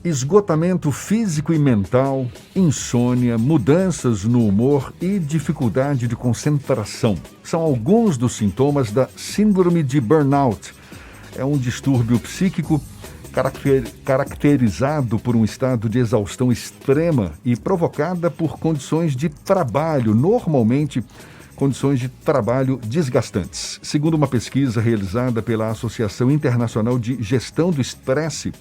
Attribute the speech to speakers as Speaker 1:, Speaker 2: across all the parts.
Speaker 1: Esgotamento físico e mental, insônia, mudanças no humor e dificuldade de concentração são alguns dos sintomas da síndrome de burnout. É um distúrbio psíquico caracterizado por um estado de exaustão extrema e provocada por condições de trabalho, normalmente condições de trabalho desgastantes. Segundo uma pesquisa realizada pela Associação Internacional de Gestão do Estresse,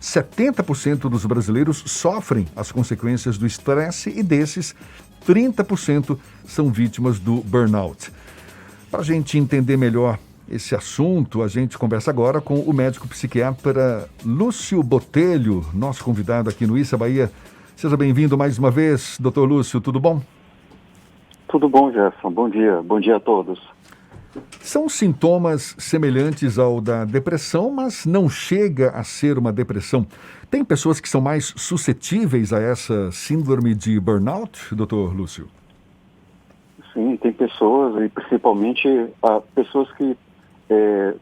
Speaker 1: 70% dos brasileiros sofrem as consequências do estresse e desses, 30% são vítimas do burnout. Para a gente entender melhor esse assunto, a gente conversa agora com o médico psiquiatra Lúcio Botelho, nosso convidado aqui no Issa Bahia. Seja bem-vindo mais uma vez, doutor Lúcio, tudo bom?
Speaker 2: Tudo bom, Jefferson. Bom dia a todos.
Speaker 1: São sintomas semelhantes ao da depressão, mas não chega a ser uma depressão. Tem pessoas que são mais suscetíveis a essa síndrome de burnout, doutor Lúcio?
Speaker 2: Sim, tem pessoas, e principalmente pessoas que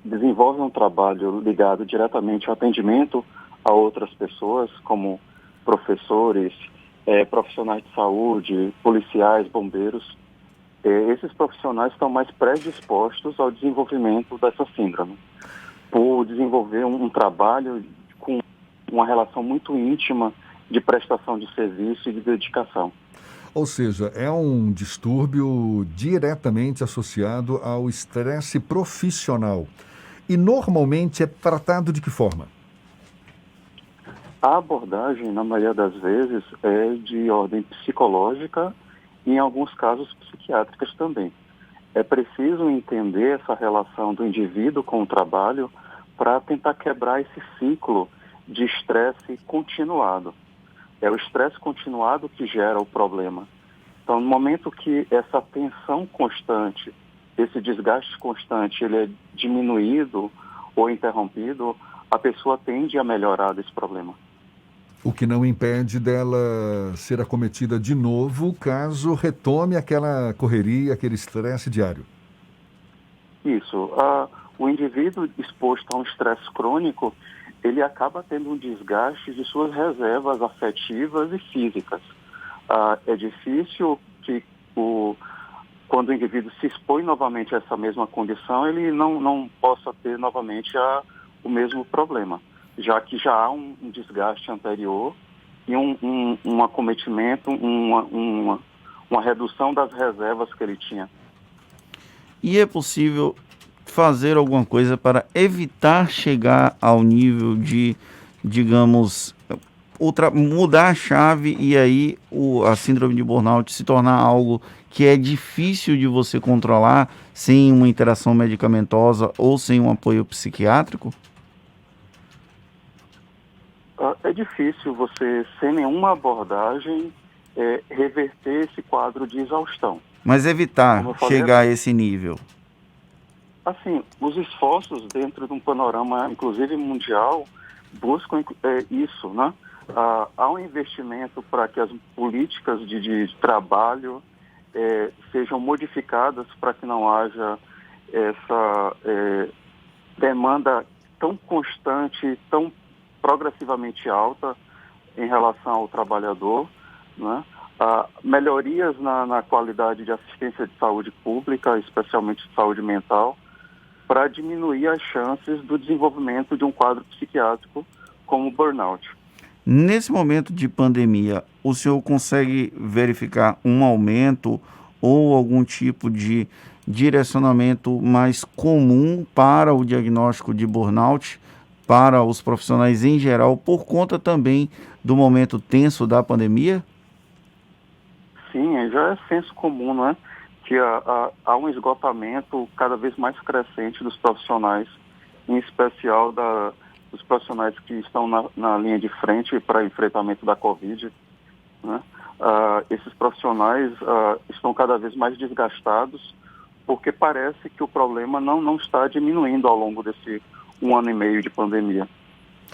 Speaker 2: desenvolvem um trabalho ligado diretamente ao atendimento a outras pessoas, como professores, profissionais de saúde, policiais, bombeiros. Esses profissionais estão mais predispostos ao desenvolvimento dessa síndrome, por desenvolver um trabalho com uma relação muito íntima de prestação de serviço e de dedicação.
Speaker 1: Ou seja, é um distúrbio diretamente associado ao estresse profissional. E normalmente é tratado de que forma?
Speaker 2: A abordagem, na maioria das vezes, é de ordem psicológica e, em alguns casos, psiquiátricas também. É preciso entender essa relação do indivíduo com o trabalho para tentar quebrar esse ciclo de estresse continuado. É o estresse continuado que gera o problema. Então, no momento que essa tensão constante, esse desgaste constante, ele é diminuído ou interrompido, a pessoa tende a melhorar desse problema.
Speaker 1: O que não impede dela ser acometida de novo caso retome aquela correria, aquele estresse diário.
Speaker 2: Isso. O indivíduo exposto a um estresse crônico, ele acaba tendo um desgaste de suas reservas afetivas e físicas. É difícil que quando o indivíduo se expõe novamente a essa mesma condição, ele não possa ter novamente o mesmo problema, já que já há um desgaste anterior e um acometimento, uma redução das reservas que ele tinha.
Speaker 3: E é possível fazer alguma coisa para evitar chegar ao nível de, digamos, mudar a chave e aí a síndrome de burnout se tornar algo que é difícil de você controlar sem uma interação medicamentosa ou sem um apoio psiquiátrico?
Speaker 2: É difícil você, sem nenhuma abordagem, reverter esse quadro de exaustão.
Speaker 3: Mas evitar chegar a esse nível?
Speaker 2: Assim, os esforços dentro de um panorama, inclusive mundial, buscam isso, né? Há um investimento para que as políticas de trabalho sejam modificadas para que não haja essa demanda tão constante, tão progressivamente alta em relação ao trabalhador, né? Melhorias na qualidade de assistência de saúde pública, especialmente de saúde mental, para diminuir as chances do desenvolvimento de um quadro psiquiátrico como o burnout.
Speaker 3: Nesse momento de pandemia, o senhor consegue verificar um aumento ou algum tipo de direcionamento mais comum para o diagnóstico de burnout para os profissionais em geral, por conta também do momento tenso da pandemia?
Speaker 2: Sim, já é senso comum, não é? Que há um esgotamento cada vez mais crescente dos profissionais, em especial dos profissionais que estão na linha de frente para enfrentamento da Covid, né? Esses profissionais estão cada vez mais desgastados, porque parece que o problema não está diminuindo ao longo desse 1 ano e meio de pandemia.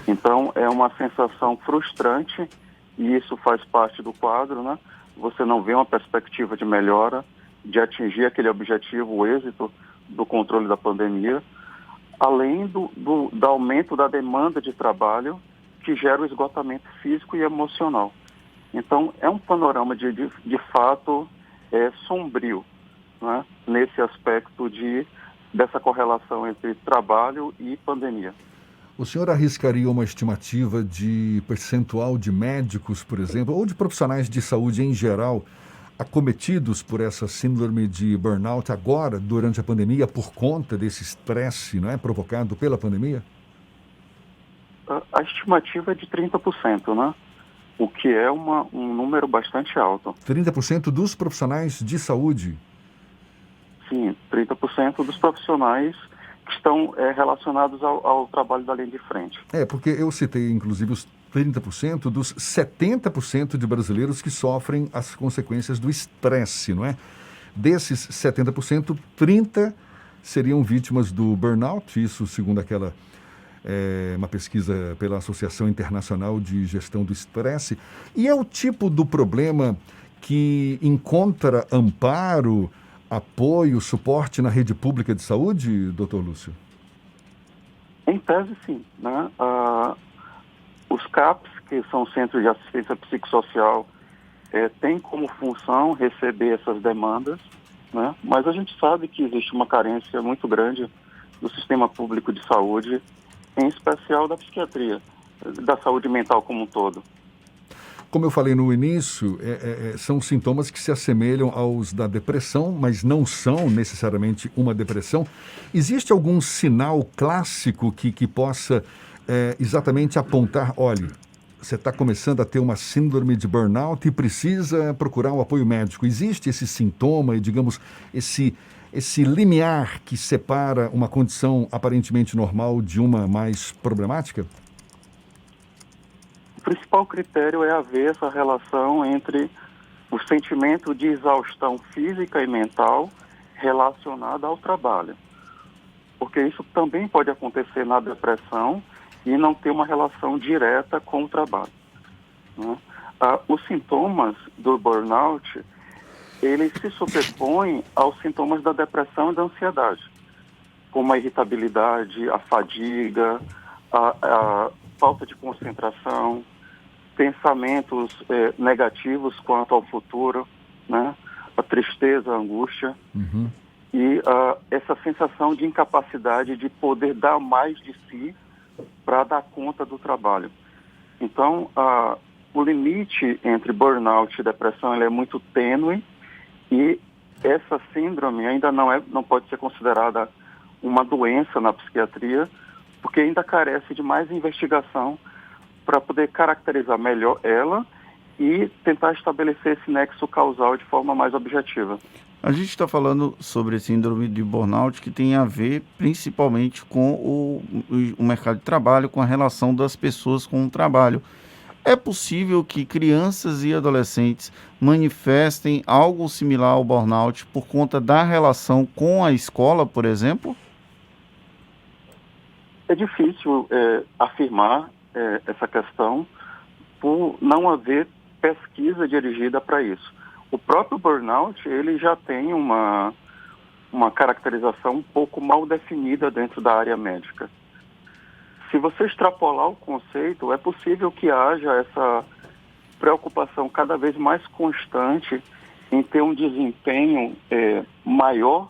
Speaker 2: Então, é uma sensação frustrante, e isso faz parte do quadro, né? Você não vê uma perspectiva de melhora, de atingir aquele objetivo, o êxito do controle da pandemia, além do aumento da demanda de trabalho, que gera o esgotamento físico e emocional. Então, é um panorama de fato sombrio, né, nesse aspecto dessa correlação entre trabalho e pandemia.
Speaker 1: O senhor arriscaria uma estimativa de percentual de médicos, por exemplo, ou de profissionais de saúde em geral, acometidos por essa síndrome de burnout agora, durante a pandemia, por conta desse estresse, não é, provocado pela pandemia?
Speaker 2: A estimativa é de 30%, né? O que é um número bastante alto.
Speaker 1: 30% dos profissionais de saúde?
Speaker 2: Sim, 30% dos profissionais que estão relacionados ao trabalho da linha de frente.
Speaker 1: Porque eu citei, inclusive, os 30% dos 70% de brasileiros que sofrem as consequências do estresse, não é? Desses 70%, 30% seriam vítimas do burnout, isso segundo uma pesquisa pela Associação Internacional de Gestão do Estresse. E é o tipo do problema que encontra amparo, apoio, suporte na rede pública de saúde, doutor Lúcio?
Speaker 2: Em tese, sim, né? Os CAPs, que são Centros de Assistência Psicossocial, têm como função receber essas demandas, né? Mas a gente sabe que existe uma carência muito grande do sistema público de saúde, em especial da psiquiatria, da saúde mental como um todo.
Speaker 1: Como eu falei no início, são sintomas que se assemelham aos da depressão, mas não são necessariamente uma depressão. Existe algum sinal clássico que possa exatamente apontar, olha, você está começando a ter uma síndrome de burnout e precisa procurar um apoio médico? Existe esse sintoma e, digamos, esse limiar que separa uma condição aparentemente normal de uma mais problemática?
Speaker 2: O principal critério é haver essa relação entre o sentimento de exaustão física e mental relacionada ao trabalho. Porque isso também pode acontecer na depressão e não ter uma relação direta com o trabalho, né? Os sintomas do burnout, eles se sobrepõem aos sintomas da depressão e da ansiedade, como a irritabilidade, a fadiga, a falta de concentração, pensamentos negativos quanto ao futuro, né? A tristeza, a angústia, e essa sensação de incapacidade de poder dar mais de si para dar conta do trabalho. Então, o limite entre burnout e depressão ele é muito tênue, e essa síndrome ainda não pode ser considerada uma doença na psiquiatria, porque ainda carece de mais investigação para poder caracterizar melhor ela e tentar estabelecer esse nexo causal de forma mais objetiva.
Speaker 3: A gente está falando sobre a síndrome de burnout que tem a ver principalmente com o mercado de trabalho, com a relação das pessoas com o trabalho. É possível que crianças e adolescentes manifestem algo similar ao burnout por conta da relação com a escola, por exemplo?
Speaker 2: É difícil afirmar essa questão por não haver pesquisa dirigida para isso. O próprio burnout, ele já tem uma caracterização um pouco mal definida dentro da área médica. Se você extrapolar o conceito, é possível que haja essa preocupação cada vez mais constante em ter um desempenho maior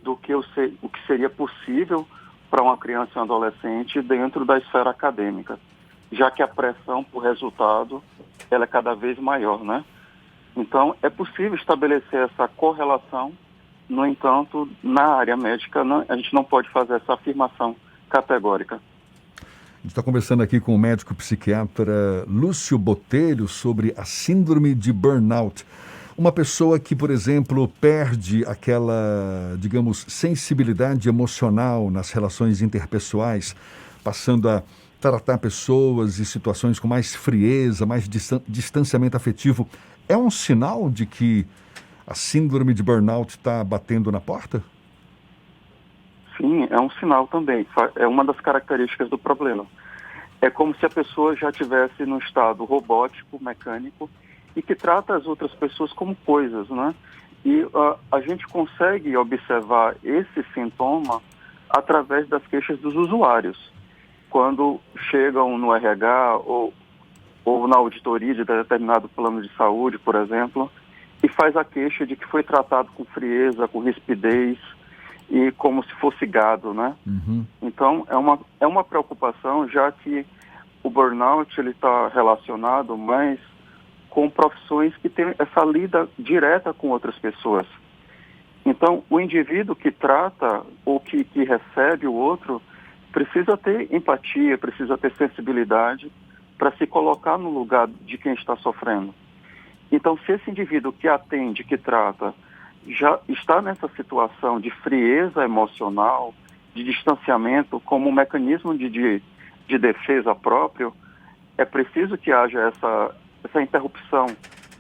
Speaker 2: do que o que seria possível para uma criança e um adolescente dentro da esfera acadêmica, já que a pressão por resultado ela é cada vez maior, né? Então, é possível estabelecer essa correlação, no entanto, na área médica, a gente não pode fazer essa afirmação categórica.
Speaker 1: A gente está conversando aqui com o médico psiquiatra Lúcio Botelho sobre a síndrome de burnout. Uma pessoa que, por exemplo, perde aquela, digamos, sensibilidade emocional nas relações interpessoais, passando a tratar pessoas e situações com mais frieza, mais distanciamento afetivo, é um sinal de que a síndrome de burnout está batendo na porta?
Speaker 2: Sim, é um sinal também. É uma das características do problema. É como se a pessoa já estivesse num estado robótico, mecânico, e que trata as outras pessoas como coisas, né? E a gente consegue observar esse sintoma através das queixas dos usuários. quando chegam no RH ou na auditoria de determinado plano de saúde, por exemplo, e faz a queixa de que foi tratado com frieza, com rispidez e como se fosse gado, né?
Speaker 1: Uhum.
Speaker 2: Então, é uma preocupação, já que o burnout ele está relacionado mais com profissões que têm essa lida direta com outras pessoas. Então, o indivíduo que trata ou que recebe o outro precisa ter empatia, precisa ter sensibilidade para se colocar no lugar de quem está sofrendo. Então, se esse indivíduo que atende, que trata, já está nessa situação de frieza emocional, de distanciamento, como um mecanismo de defesa próprio, é preciso que haja essa interrupção,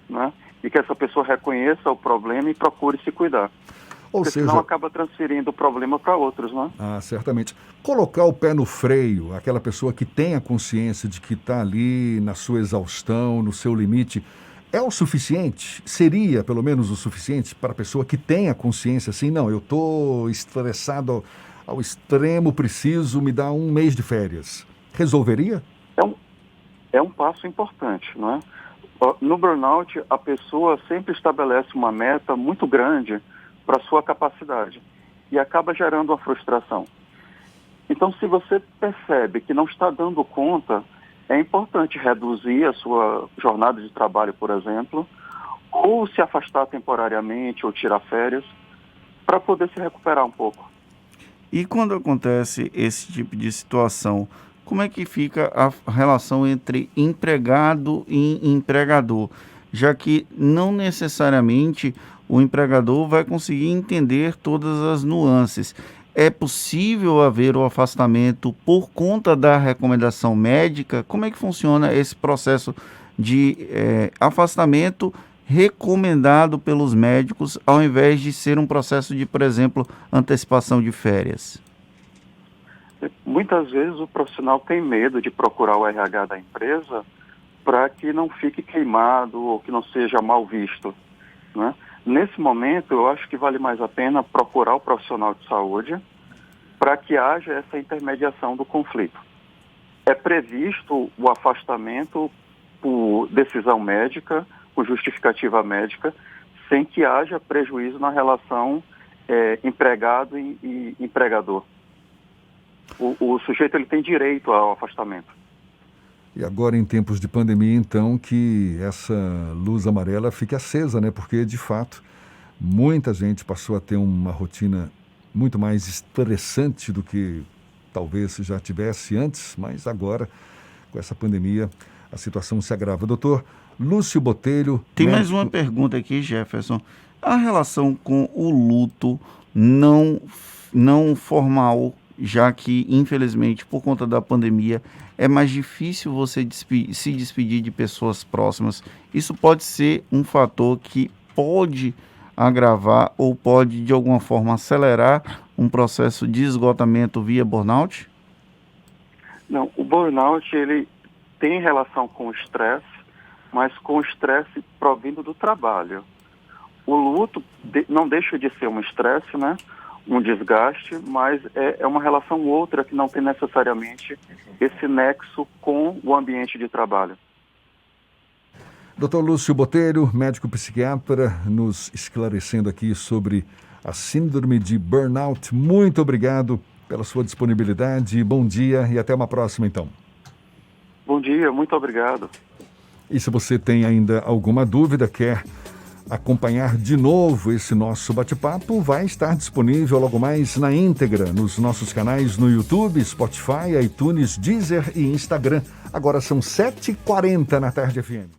Speaker 2: né? E que essa pessoa reconheça o problema e procure se cuidar.
Speaker 1: Ou
Speaker 2: Porque
Speaker 1: seja,
Speaker 2: senão acaba transferindo o problema para outros, né?
Speaker 1: certamente. Colocar o pé no freio, aquela pessoa que tem a consciência de que está ali na sua exaustão, no seu limite, é o suficiente? Seria, pelo menos, o suficiente para a pessoa que tem a consciência assim, não, eu estou estressado ao extremo, preciso me dar um mês de férias. Resolveria?
Speaker 2: É um passo importante, não é? No burnout, a pessoa sempre estabelece uma meta muito grande para a sua capacidade e acaba gerando uma frustração. Então, se você percebe que não está dando conta, é importante reduzir a sua jornada de trabalho, por exemplo, ou se afastar temporariamente ou tirar férias para poder se recuperar um pouco.
Speaker 3: E quando acontece esse tipo de situação, como é que fica a relação entre empregado e empregador? Já que não necessariamente o empregador vai conseguir entender todas as nuances. É possível haver o afastamento por conta da recomendação médica? Como é que funciona esse processo de afastamento recomendado pelos médicos, ao invés de ser um processo de, por exemplo, antecipação de férias?
Speaker 2: Muitas vezes o profissional tem medo de procurar o RH da empresa para que não fique queimado ou que não seja mal visto, né? Nesse momento, eu acho que vale mais a pena procurar o profissional de saúde para que haja essa intermediação do conflito. É previsto o afastamento por decisão médica, por justificativa médica, sem que haja prejuízo na relação empregado e empregador. O sujeito ele tem direito ao afastamento.
Speaker 1: E agora, em tempos de pandemia, então, que essa luz amarela fique acesa, né? Porque, de fato, muita gente passou a ter uma rotina muito mais estressante do que talvez já tivesse antes, mas agora, com essa pandemia, a situação se agrava. Doutor Lúcio Botelho...
Speaker 3: Tem mais uma pergunta aqui, Jefferson. A relação com o luto não formal, já que, infelizmente, por conta da pandemia, é mais difícil você se despedir de pessoas próximas. Isso pode ser um fator que pode agravar ou pode, de alguma forma, acelerar um processo de esgotamento via burnout?
Speaker 2: Não, o burnout, ele tem relação com o estresse, mas com o estresse provindo do trabalho. O luto não deixa de ser um estresse, né? Um desgaste, mas é uma relação outra que não tem necessariamente esse nexo com o ambiente de trabalho.
Speaker 1: Dr. Lúcio Botelho, médico psiquiatra, nos esclarecendo aqui sobre a síndrome de burnout. Muito obrigado pela sua disponibilidade, bom dia e até uma próxima, então.
Speaker 2: Bom dia, muito obrigado.
Speaker 1: E se você tem ainda alguma dúvida, quer acompanhar de novo esse nosso bate-papo, vai estar disponível logo mais na íntegra nos nossos canais no YouTube, Spotify, iTunes, Deezer e Instagram. Agora são 7h40 na Tarde FM.